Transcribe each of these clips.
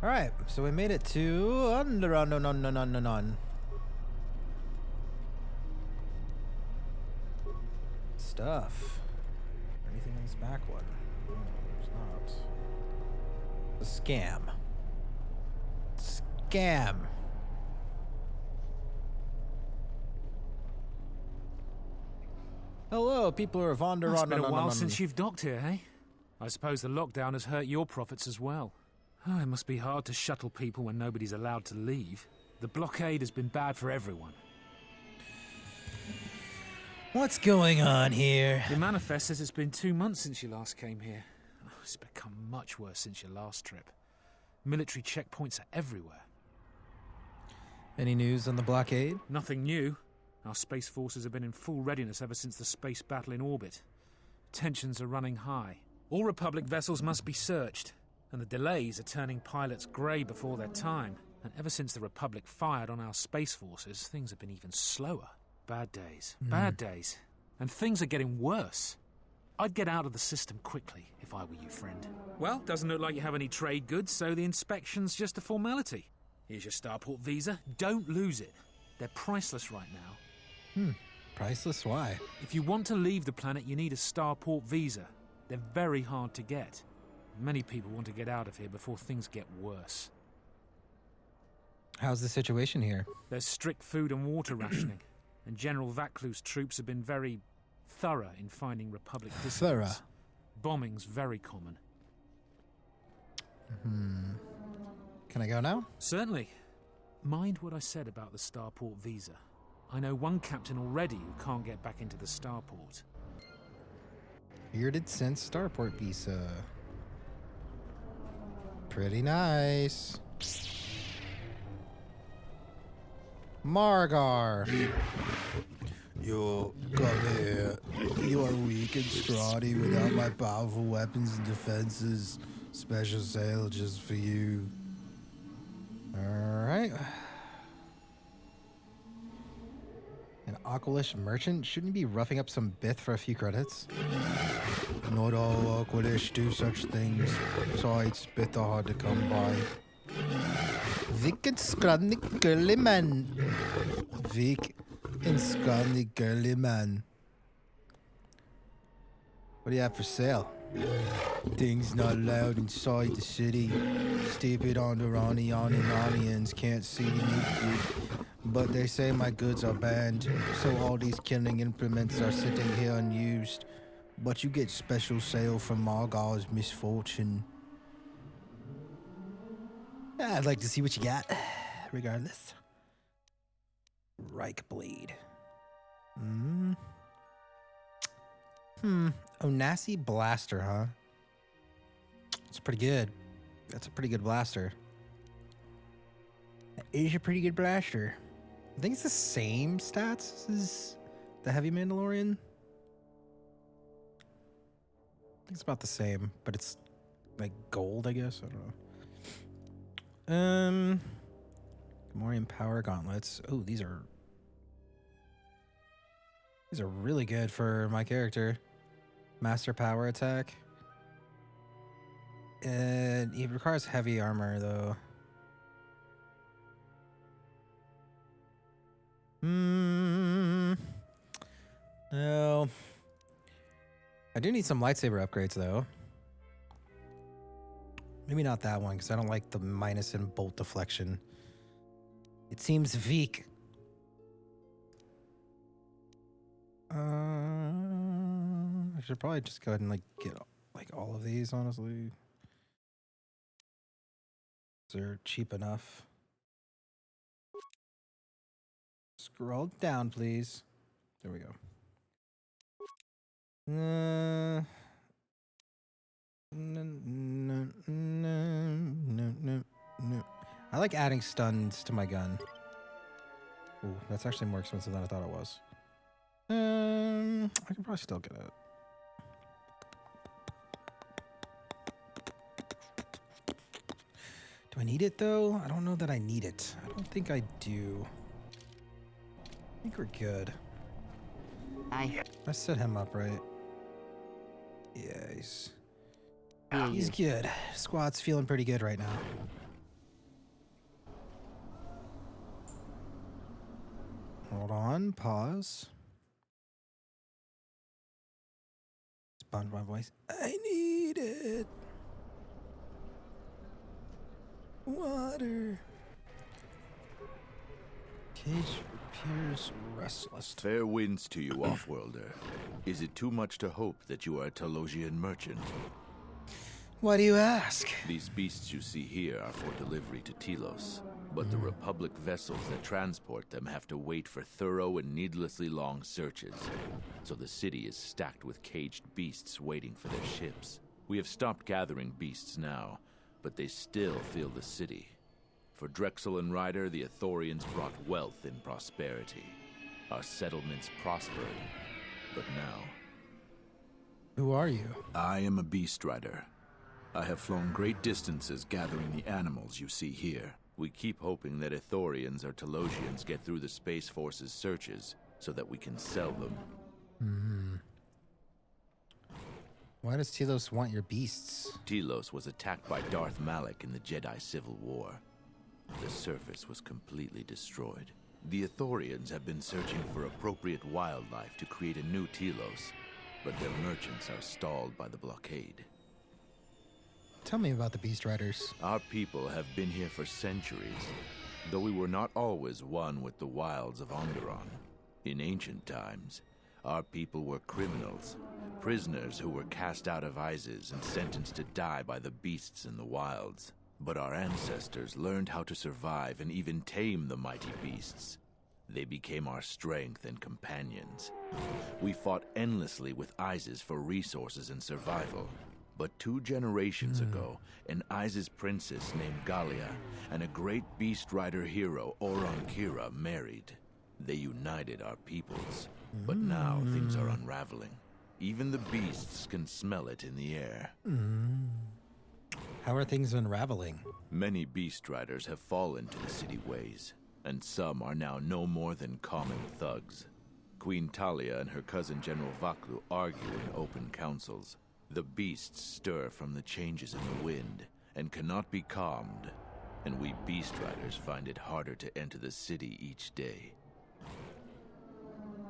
Alright, so we made it to on. Stuff. Anything in this back one? No, there's not. A scam. Scam. Hello, people who are wandering. It's been a while since you've docked here, eh? I suppose the lockdown has hurt your profits as well. Oh, it must be hard to shuttle people when nobody's allowed to leave. The blockade has been bad for everyone. What's going on here? Your manifest says it's been 2 months since you last came here. Oh, it's become much worse since your last trip. Military checkpoints are everywhere. Any news on the blockade? Nothing new. Our space forces have been in full readiness ever since the space battle in orbit. Tensions are running high. All Republic vessels must be searched, and the delays are turning pilots grey before their time. And ever since the Republic fired on our space forces, things have been even slower. Bad days. Bad days. And things are getting worse. I'd get out of the system quickly if I were you, friend. Well, doesn't look like you have any trade goods, so the inspection's just a formality. Here's your starport visa. Don't lose it. They're priceless right now. Priceless? Why? If you want to leave the planet, you need a starport visa. They're very hard to get. Many people want to get out of here before things get worse. How's the situation here? There's strict food and water rationing, and General Vaclu's troops have been very thorough in finding Republic dissidents. Bombing's very common. Can I go now? Certainly. Mind what I said about the starport visa. I know one captain already who can't get back into the starport. Bearded Sense Starport Visa. Pretty nice. Margar. You come here. You are weak and scrawny without my powerful weapons and defenses. Special sale just for you. Alright. An Aqualish merchant? Shouldn't he be roughing up some Bith for a few credits? Not all Aqualish do such things. Besides, Bith are hard to come by. Vic and scrawny girly man. Vic and scrawny girly man. What do you have for sale? Things not allowed inside the city. Stupid Onderanians can't see the new. But they say my goods are banned, so all these killing implements are sitting here unused. But you get special sale from Margar's misfortune. I'd like to see what you got, regardless. Reich Blade. Onasi Blaster, huh? It's pretty good. That's a pretty good blaster. That is a pretty good blaster. I think it's the same stats as the Heavy Mandalorian. I think it's about the same, but it's like gold, I guess. I don't know. Gamorrean Power Gauntlets. Oh, these are really good for my character. Master Power Attack. And it requires heavy armor, though. No. I do need some lightsaber upgrades, though. Maybe not that one, because I don't like the minus in bolt deflection. It seems weak. I should probably just go ahead and like get like all of these, honestly. They're cheap enough. Scroll down, please. There we go. No. I like adding stuns to my gun. Ooh, that's actually more expensive than I thought it was. I can probably still get it. Do I need it though? I don't know that I need it. I don't think I do. I think we're good. I set him up right. Yeah, he's good. Squad's feeling pretty good right now. Hold on, pause. SpongeBob voice. I need it. Water. Cage appears restless. Fair winds to you, Offworlder. Is it too much to hope that you are a Telosian merchant? Why do you ask? These beasts you see here are for delivery to Telos, but the Republic vessels that transport them have to wait for thorough and needlessly long searches. So the city is stacked with caged beasts waiting for their ships. We have stopped gathering beasts now, but they still fill the city. For Drexel and Ryder, the Ithorians brought wealth and prosperity. Our settlements prospered, but now... Who are you? I am a beast rider. I have flown great distances gathering the animals you see here. We keep hoping that Ithorians or Telosians get through the Space Force's searches so that we can sell them. Why does Telos want your beasts? Telos was attacked by Darth Malak in the Jedi Civil War. The surface was completely destroyed. The Ithorians have been searching for appropriate wildlife to create a new Telos, but their merchants are stalled by the blockade. Tell me about the Beast Riders. Our people have been here for centuries, though we were not always one with the wilds of Onderon. In ancient times, our people were criminals, prisoners who were cast out of Isis and sentenced to die by the beasts in the wilds. But our ancestors learned how to survive and even tame the mighty beasts. They became our strength and companions. We fought endlessly with Isis for resources and survival. But 2 generations ago, an Isis princess named Galia and a great beast rider hero, Oron Kira, married. They united our peoples. But now things are unraveling. Even the beasts can smell it in the air. How are things unraveling? Many beast riders have fallen to the city ways, and some are now no more than common thugs. Queen Talia and her cousin General Vaklu argue in open councils. The beasts stir from the changes in the wind and cannot be calmed, and we beast riders find it harder to enter the city each day.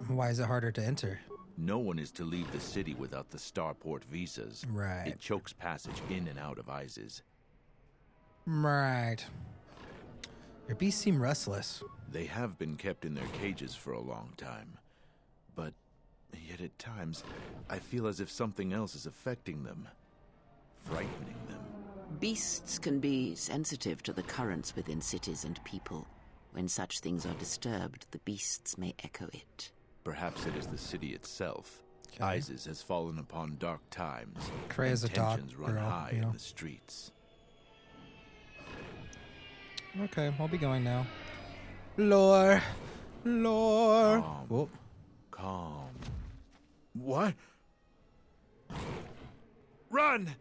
Why is it harder to enter? No one is to leave the city without the starport visas. Right. It chokes passage in and out of Isis. Right. Your beasts seem restless. They have been kept in their cages for a long time, but yet at times I feel as if something else is affecting them, frightening them. Beasts can be sensitive to the currents within cities and people. When such things are disturbed, the beasts may echo it. Perhaps it is the city itself. Okay. Isis has fallen upon dark times, Cray and is a dog tensions run girl, high you know. in the streets. Okay, I'll be going now. Lore. Lore. Calm. Whoop. Calm. What? Run!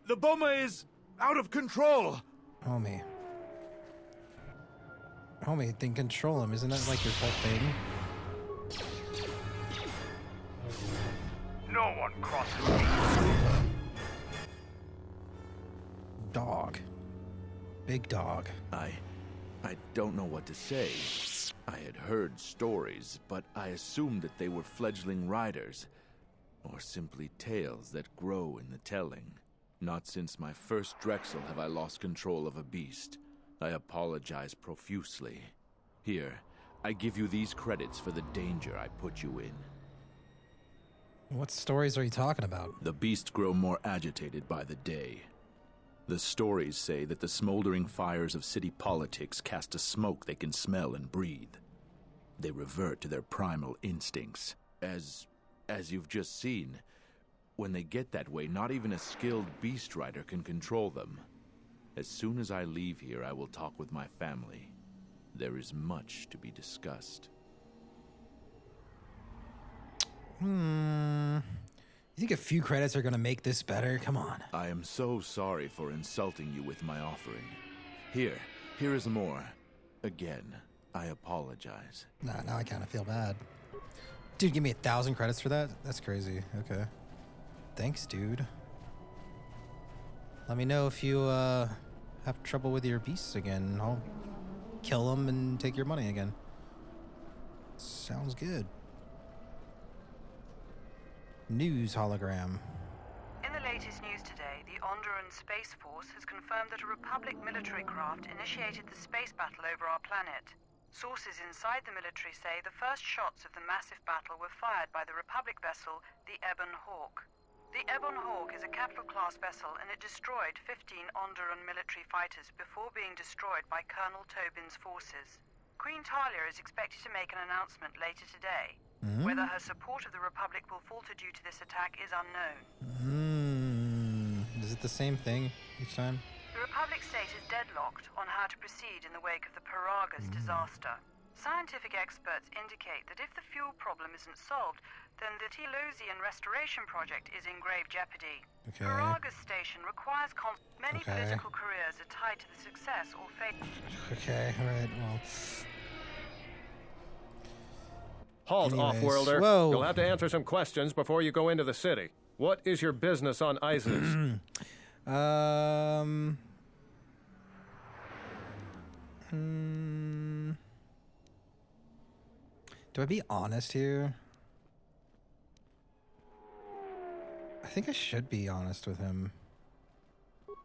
The bomber is out of control! Homie. Homie, then control him. Isn't that like your whole thing? No one crosses me. Dog. Big dog. I don't know what to say. I had heard stories, but I assumed that they were fledgling riders, or simply tales that grow in the telling. Not since my first Drexel have I lost control of a beast. I apologize profusely. Here, I give you these credits for the danger I put you in. What stories are you talking about? The beasts grow more agitated by the day. The stories say that the smoldering fires of city politics cast a smoke they can smell and breathe. They revert to their primal instincts. As you've just seen, when they get that way, not even a skilled beast rider can control them. As soon as I leave here, I will talk with my family. There is much to be discussed. You think a few credits are gonna make this better? Come on. I am so sorry for insulting you with my offering. Here is more. Again, I apologize. Nah, now I kind of feel bad. Dude, give me 1,000 credits for that? That's crazy. Okay. Thanks, dude. Let me know if you have trouble with your beasts again. I'll kill them and take your money again. Sounds good. News hologram. In the latest news today, the Onderan Space Force has confirmed that a Republic military craft initiated the space battle over our planet. Sources inside the military say the first shots of the massive battle were fired by the Republic vessel, the Ebon Hawk. The Ebon Hawk is a capital-class vessel, and it destroyed 15 Onderan military fighters before being destroyed by Colonel Tobin's forces. Queen Talia is expected to make an announcement later today. Whether her support of the Republic will falter due to this attack is unknown. Is it the same thing each time? The Republic state is deadlocked on how to proceed in the wake of the Paragas disaster. Scientific experts indicate that if the fuel problem isn't solved, then the Telosian restoration project is in grave jeopardy. Okay. Paragas station requires many Okay. political careers are tied to the success or fate. Okay, alright, well. Halt, Anyways, off-worlder. whoa. You'll have to answer some questions before you go into the city. What is your business on ISIS? Do I be honest here? I think I should be honest with him.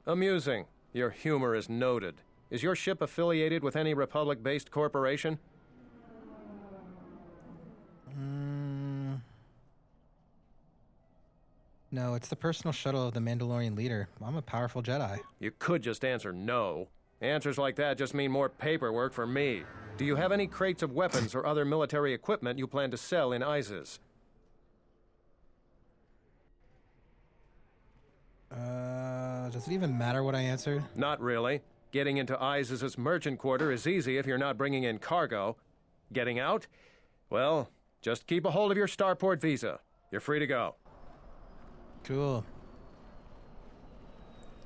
Amusing. Your humor is noted. Is your ship affiliated with any Republic-based corporation? No, it's the personal shuttle of the Mandalorian leader. I'm a powerful Jedi. You could just answer no. Answers like that just mean more paperwork for me. Do you have any crates of weapons or other military equipment you plan to sell in ISIS? Does it even matter what I answer? Not really. Getting into ISIS's merchant quarter is easy if you're not bringing in cargo. Getting out? Well, just keep a hold of your starport visa. You're free to go. Cool.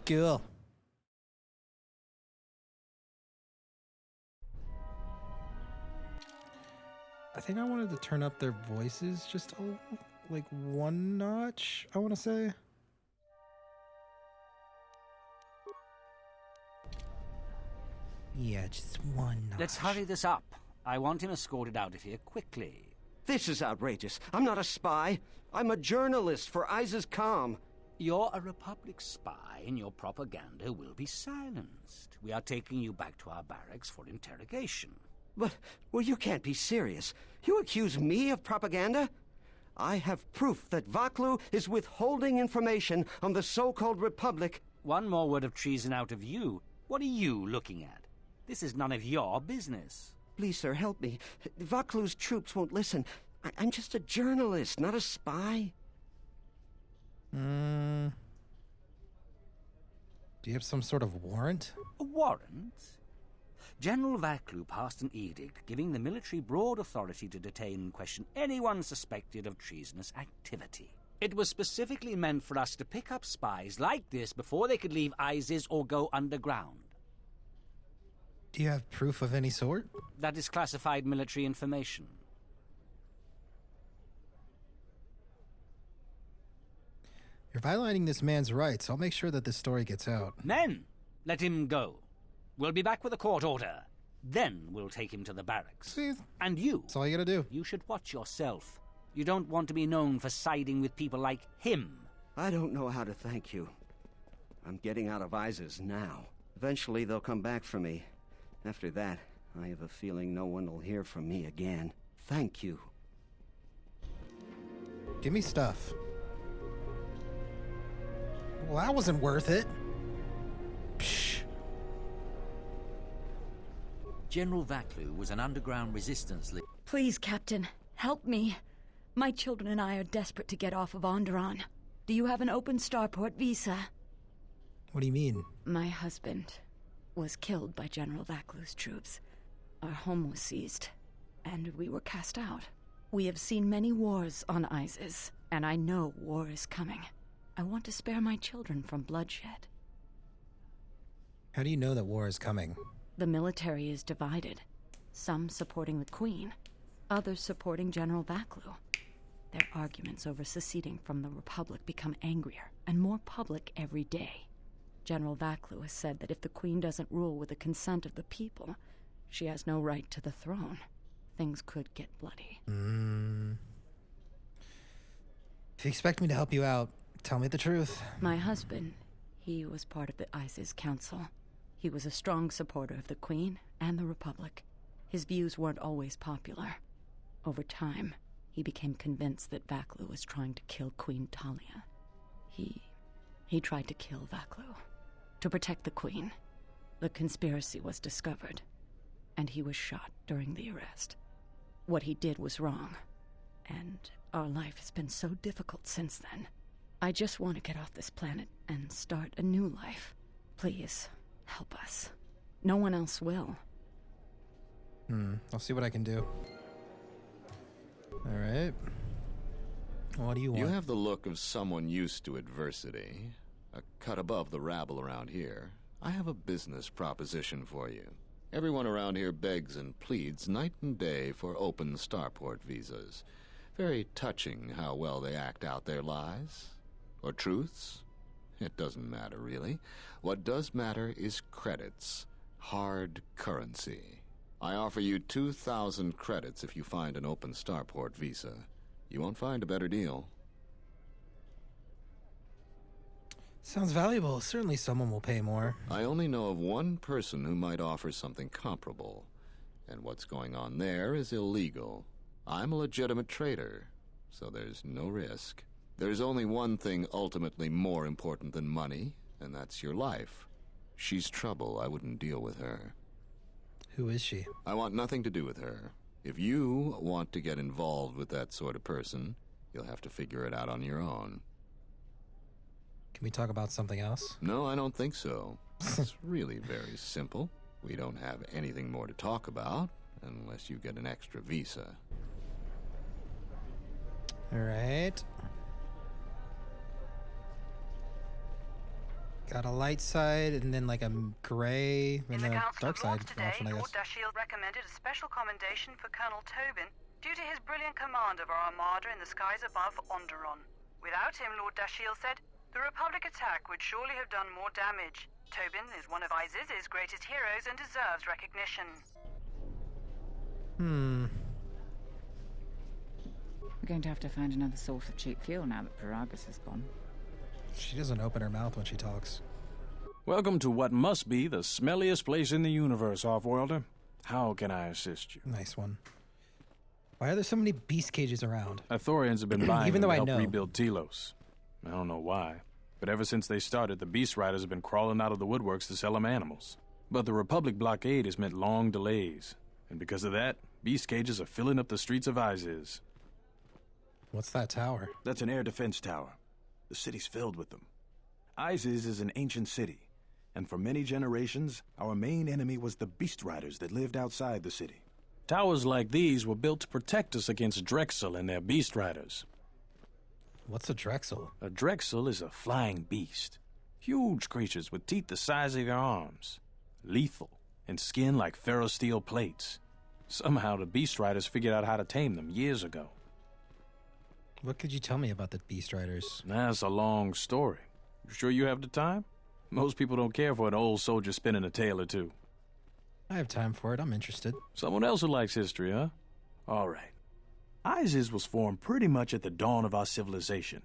Cool. I think I wanted to turn up their voices just like one notch, I want to say. Yeah, just one notch. Let's hurry this up. I want him escorted out of here quickly. This is outrageous. I'm not a spy. I'm a journalist for ISIS Com. You're a Republic spy, and your propaganda will be silenced. We are taking you back to our barracks for interrogation. But, well, you can't be serious. You accuse me of propaganda? I have proof that Vaklu is withholding information on the so-called Republic. One more word of treason out of you. What are you looking at? This is none of your business. Please, sir, help me. Vaklu's troops won't listen. I'm just a journalist, not a spy. Do you have some sort of warrant? A warrant? General Vaklu passed an edict giving the military broad authority to detain and question anyone suspected of treasonous activity. It was specifically meant for us to pick up spies like this before they could leave ISIS or go underground. Do you have proof of any sort? That is classified military information. You're violating this man's rights. I'll make sure that this story gets out. Men, let him go. We'll be back with a court order. Then we'll take him to the barracks. See, And you, that's all you gotta do. you should watch yourself. You don't want to be known for siding with people like him. I don't know how to thank you. I'm getting out of ISIS now. Eventually they'll come back for me. After that, I have a feeling no one will hear from me again. Thank you. Give me stuff. Well, that wasn't worth it. Psh. General Vaklu was an underground resistance leader. Please, Captain, help me. My children and I are desperate to get off of Onderon. Do you have an open starport visa? What do you mean? My husband was killed by General Vaklu's troops. Our home was seized, and we were cast out. We have seen many wars on ISIS, and I know war is coming. I want to spare my children from bloodshed. How do you know that war is coming? The military is divided. Some supporting the Queen, others supporting General Vaklu. Their arguments over seceding from the Republic become angrier and more public every day. General Vaklu has said that if the Queen doesn't rule with the consent of the people, she has no right to the throne. things could get bloody. If you expect me to help you out, tell me the truth. My husband, he was part of the ISIS Council. He was a strong supporter of the Queen and the Republic. His views weren't always popular. Over time, he became convinced that Vaklu was trying to kill Queen Talia. He tried to kill Vaklu. To protect the Queen. The conspiracy was discovered, and he was shot during the arrest. What he did was wrong, and our life has been so difficult since then. I just want to get off this planet and start a new life. Please, help us. No one else will. I'll see what I can do. Alright. What do you want? You have the look of someone used to adversity. A cut above the rabble around here. I have a business proposition for you. Everyone around here begs and pleads night and day for open starport visas. Very touching how well they act out their lies. Or truths. It doesn't matter, really. What does matter is credits. Hard currency. I offer you 2,000 credits if you find an open starport visa. You won't find a better deal. Sounds valuable. Certainly someone will pay more. I only know of one person who might offer something comparable. And what's going on there is illegal. I'm a legitimate trader, so there's no risk. There's only one thing ultimately more important than money, and that's your life. She's trouble. I wouldn't deal with her. Who is she? I want nothing to do with her. If you want to get involved with that sort of person, you'll have to figure it out on your own. Can we talk about something else? No, I don't think so. It's really very simple. We don't have anything more to talk about, unless you get an extra visa. Alright. Got a light side, and then like a gray, and then a dark side option, I guess. Lord Dashiell recommended a special commendation for Colonel Tobin due to his brilliant command of our armada in the skies above Onderon. Without him, Lord Dashiell said, the Republic attack would surely have done more damage. Tobin is one of ISIS's greatest heroes and deserves recognition. We're going to have to find another source of cheap fuel now that Paragus is gone. She doesn't open her mouth when she talks. Welcome to what must be the smelliest place in the universe, Offworlder. How can I assist you? Nice one. Why are there so many beast cages around? Athorians have been buying Even them though to I help know. rebuild Telos. I don't know why, but ever since they started, the Beast Riders have been crawling out of the woodworks to sell them animals. But the Republic blockade has meant long delays, and because of that, beast cages are filling up the streets of Isis. What's that tower? That's an air defense tower. The city's filled with them. Isis is an ancient city, and for many generations, our main enemy was the Beast Riders that lived outside the city. Towers like these were built to protect us against Drexel and their Beast Riders. What's a Drexel? A Drexel is a flying beast. Huge creatures with teeth the size of your arms. Lethal, and skin like ferrosteel plates. Somehow the Beast Riders figured out how to tame them years ago. What could you tell me about the Beast Riders? That's a long story. You sure you have the time? Most people don't care for an old soldier spinning a tale or two. I have time for it. I'm interested. Someone else who likes history, huh? All right. Isis was formed pretty much at the dawn of our civilization.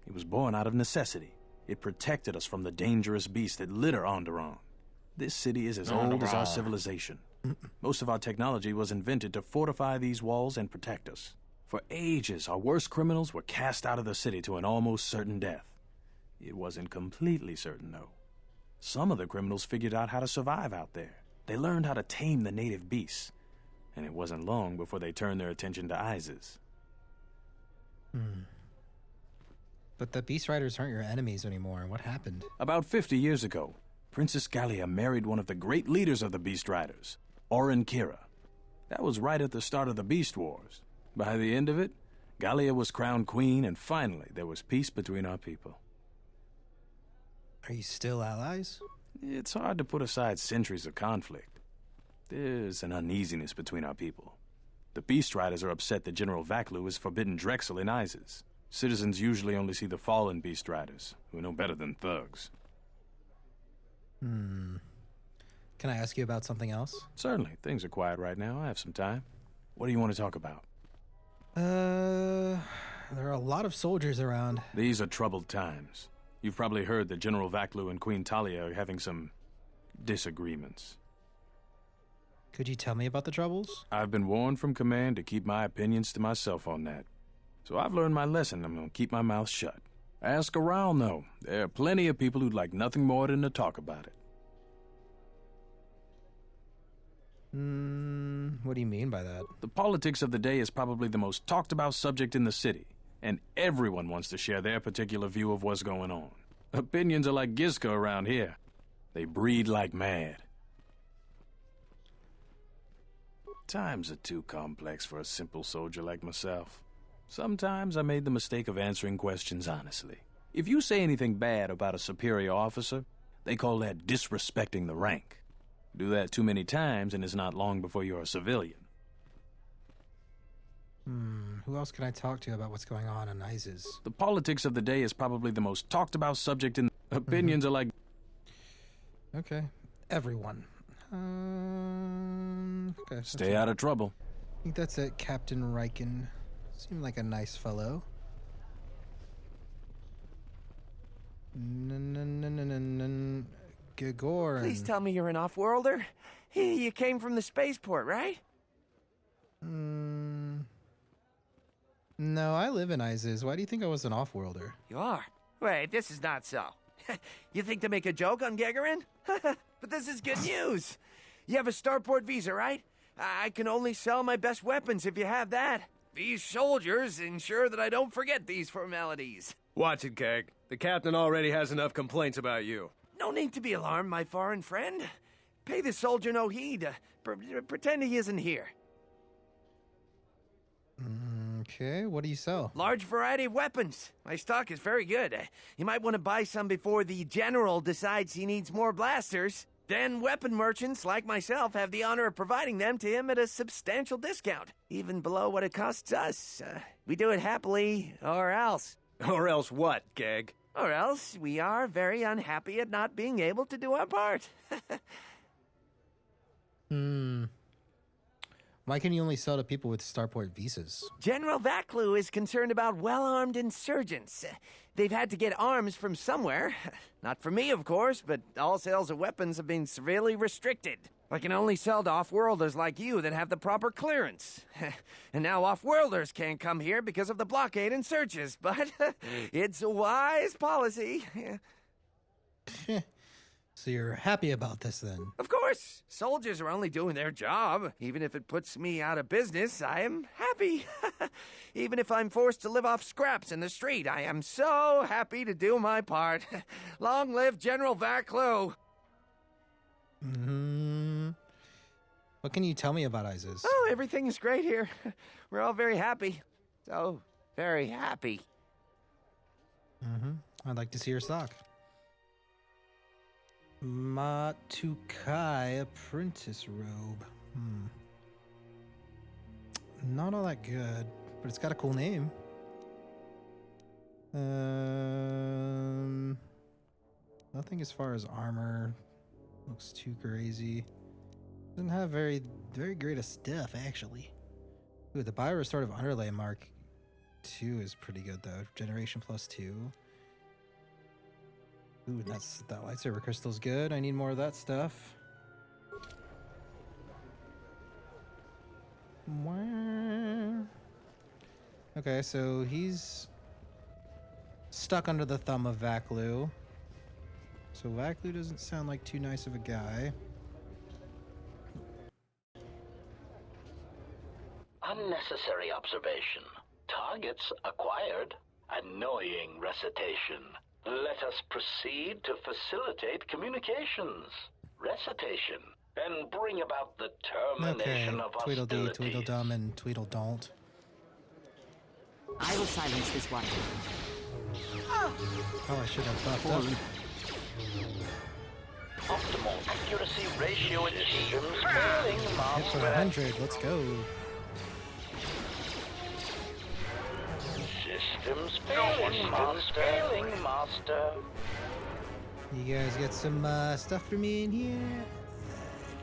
It was born out of necessity. It protected us from the dangerous beasts that litter Onderon. This city is as old as our civilization. Most of our technology was invented to fortify these walls and protect us. For ages, our worst criminals were cast out of the city to an almost certain death. It wasn't completely certain, though. Some of the criminals figured out how to survive out there. They learned how to tame the native beasts. And it wasn't long before they turned their attention to Isis. But the Beast Riders aren't your enemies anymore. What happened? About 50 years ago, Princess Gallia married one of the great leaders of the Beast Riders, Orin Kira. That was right at the start of the Beast Wars. By the end of it, Gallia was crowned queen, and finally there was peace between our people. Are you still allies? It's hard to put aside centuries of conflict. There's an uneasiness between our people. The Beast Riders are upset that General Vaklu has forbidden Drexel in Isis. Citizens usually only see the fallen Beast Riders, who are no better than thugs. Can I ask you about something else? Certainly. Things are quiet right now. I have some time. What do you want to talk about? There are a lot of soldiers around. These are troubled times. You've probably heard that General Vaklu and Queen Talia are having some disagreements. Could you tell me about the troubles? I've been warned from command to keep my opinions to myself on that. So I've learned my lesson. I'm going to keep my mouth shut. Ask around, though. There are plenty of people who'd like nothing more than to talk about it. What do you mean by that? The politics of the day is probably the most talked about subject in the city, and everyone wants to share their particular view of what's going on. Opinions are like Gizka around here. They breed like mad. Times are too complex for a simple soldier like myself. Sometimes I made the mistake of answering questions honestly. If you say anything bad about a superior officer, they call that disrespecting the rank. Do that too many times and it's not long before you're a civilian. Who else can I talk to about what's going on ISIS? The politics of the day is probably the most talked about subject in... Opinions are like... Okay. Everyone. Okay. Stay out of trouble. I think that's it, Captain Riken. Seemed like a nice fellow. Gagor. Please tell me you're an off-worlder. You came from the spaceport, right? No, I live in ISIS. Why do you think I was an off-worlder? You are? Wait, this is not so. You think to make a joke on Gagarin? But this is good news. You have a starport visa, right? I can only sell my best weapons if you have that. These soldiers ensure that I don't forget these formalities. Watch it, Keg. The captain already has enough complaints about you. No need to be alarmed, my foreign friend. Pay the soldier no heed. Pretend he isn't here. Okay, what do you sell? Large variety of weapons. My stock is very good. You might want to buy some before the general decides he needs more blasters. Then weapon merchants like myself have the honor of providing them to him at a substantial discount, even below what it costs us. We do it happily, or else. Or else what, Keg? Or else we are very unhappy at not being able to do our part. Why can you only sell to people with starport visas? General Vaklu is concerned about well-armed insurgents. They've had to get arms from somewhere. Not from me, of course, but all sales of weapons have been severely restricted. I can only sell to off-worlders like you that have the proper clearance. And now off-worlders can't come here because of the blockade and searches, but it's a wise policy. So you're happy about this, then? Of course. Soldiers are only doing their job. Even if it puts me out of business, I am happy. Even if I'm forced to live off scraps in the street, I am so happy to do my part. Long live General Vaklu. What can you tell me about ISIS? Oh, everything is great here. We're all very happy. So very happy. I'd like to see your stock. Matukai apprentice robe. Not all that good, but it's got a cool name. Nothing as far as armor. Looks too crazy. Doesn't have very great of stuff, actually. Ooh, the bio-restorative underlay mark 2 is pretty good, though. Generation +2. Ooh, that lightsaber crystal's good. I need more of that stuff. Okay, so he's stuck under the thumb of Vaklu. So Vaklu doesn't sound like too nice of a guy. Unnecessary observation. Targets acquired. Annoying recitation. Let us proceed to facilitate communications. Recitation. And bring about the termination of Tweedledee, hostilities. Tweedledum, and Tweedledon't. I will silence this one. Oh, I should have buffed up. Optimal accuracy ratio achieved. Failing Hit for master. 100. Let's go. Systems failing master. You guys get some stuff for me in here?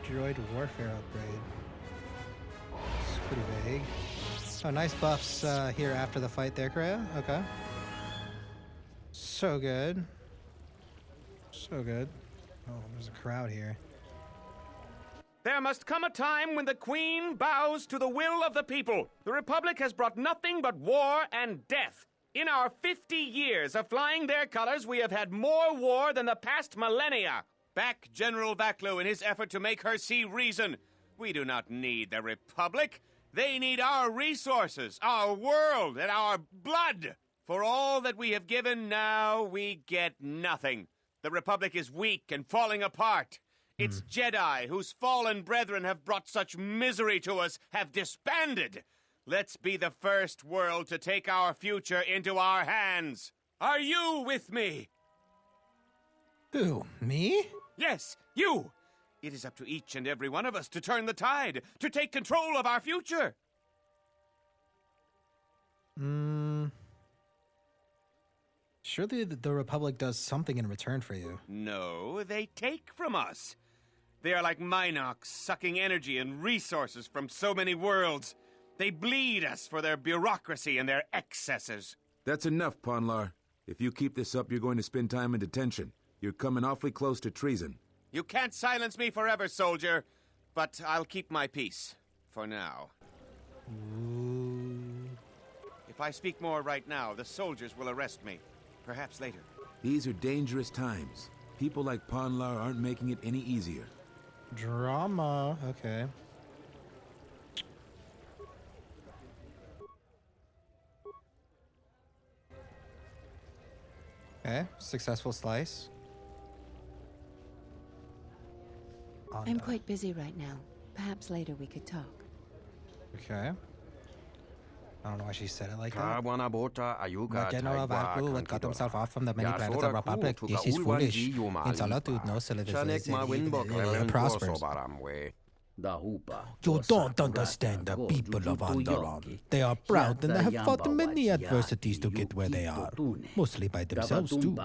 Droid warfare upgrade. Pretty vague. Oh, nice buffs here after the fight there, Kreia. Okay. So good. So good. Oh, there's a crowd here. There must come a time when the Queen bows to the will of the people. The Republic has brought nothing but war and death. In our 50 years of flying their colors, we have had more war than the past millennia. Back General Vaklu in his effort to make her see reason. We do not need the Republic. They need our resources, our world, and our blood. For all that we have given, now we get nothing. The Republic is weak and falling apart. Its Jedi, whose fallen brethren have brought such misery to us, have disbanded. Let's be the first world to take our future into our hands. Are you with me? Who, me? Yes, you. It is up to each and every one of us to turn the tide, to take control of our future. Surely the Republic does something in return for you. No, they take from us. They are like Minox, sucking energy and resources from so many worlds. They bleed us for their bureaucracy and their excesses. That's enough, Ponlar. If you keep this up, you're going to spend time in detention. You're coming awfully close to treason. You can't silence me forever, soldier. But I'll keep my peace. For now. If I speak more right now, the soldiers will arrest me. Perhaps later. These are dangerous times. People like Ponlar aren't making it any easier. Drama. Okay. Okay. Successful slice. I'm quite busy right now. Perhaps later we could talk. Okay. I don't know why she said it like that. But General Vaklu would cut himself off from the many planets of the Republic. This is foolish. In solitude, no civilization prospers. You don't understand the people of Onderon. They are proud and they have fought many adversities to get where they are. Mostly by themselves, too.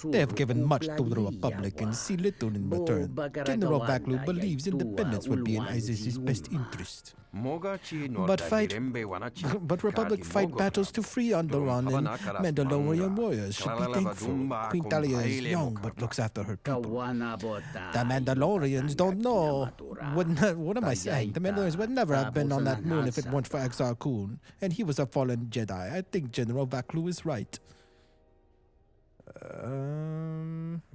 They have given much to the Republic and see little in return. General Vaklu believes independence would be in Isis's best interest. But Republic fight battles to free Onderon, and Mandalorian warriors should be thankful. Queen Talia is young, but looks after her people. The Mandalorians don't know. What am I saying? The Mandalorians would never have been on that moon if it weren't for Exar Kun, and he was a fallen Jedi. I think General Vaklu is right.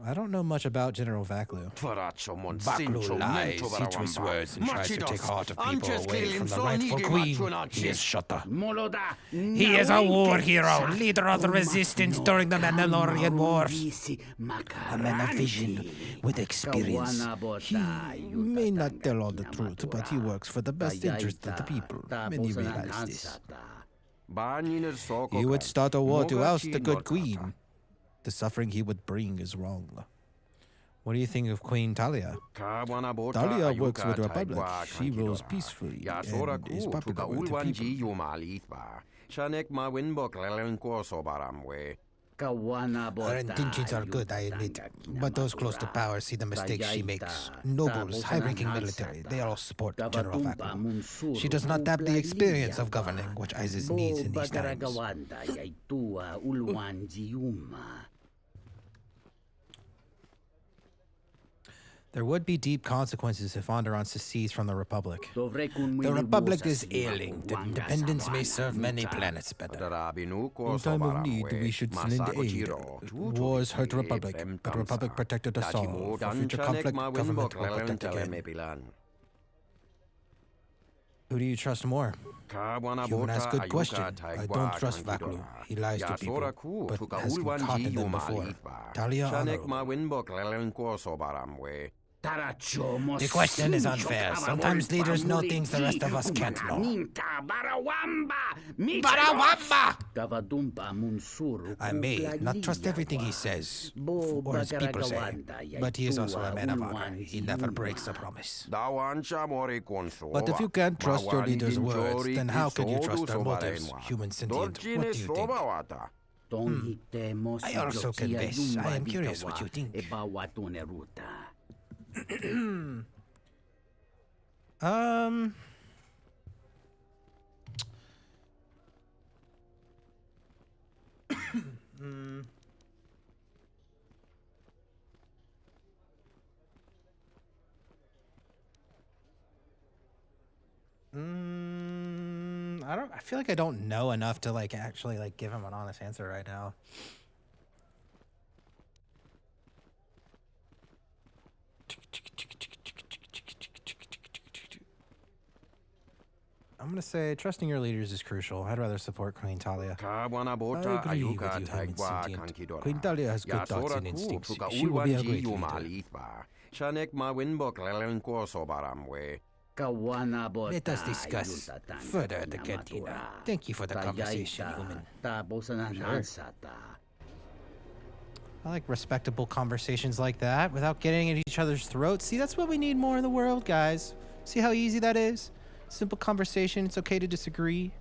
I don't know much about General Vaklu. Vaklu lies, he twists words and tries to take heart of people away from the rightful queen. He is Shotta. He is a war hero, leader of the resistance during the Mandalorian Wars. A man of vision with experience. He may not tell all the truth, but he works for the best interest of the people. Many realize this. He would start a war to oust the good queen. The suffering he would bring is wrong. What do you think of Queen Talia? Talia works with the Republic. She rules peacefully and is popular with the people. Her intentions are good, I admit. But those close to power see the mistakes she makes. Nobles, high-ranking military, they all support General Vaklu. She does not have the experience of governing, which Isis needs in these times. There would be deep consequences if Onderon secedes from the Republic. The Republic is ailing. The independence may serve many planets better. In time of need, we should lend aid. Wars hurt the Republic, but the Republic protected us all. For future conflict, government will protect again. Who do you trust more? Human asks good question. I don't trust Vaklu. He lies to people, but has been caught in them before. Talia honorable. The question is unfair. Sometimes leaders know things the rest of us can't know. Barawamba! I may not trust everything he says, or his people say, but he is also a man of honor. He never breaks a promise. But if you can't trust your leader's words, then how can you trust their motives, human sentient? What do you think? I also confess, I am curious what you think. I feel like I don't know enough to like actually like give him an honest answer right now. I'm gonna say trusting your leaders is crucial. I'd rather support Queen Talia. I agree with you, Hyman Sentient. Queen Talia has good thoughts and instincts. She will be a great leader. Let us discuss further at the cantina. Thank you for the conversation, human. Sure. I like respectable conversations like that without getting at each other's throats. See, that's what we need more in the world, guys. See how easy that is? Simple conversation. It's okay to disagree.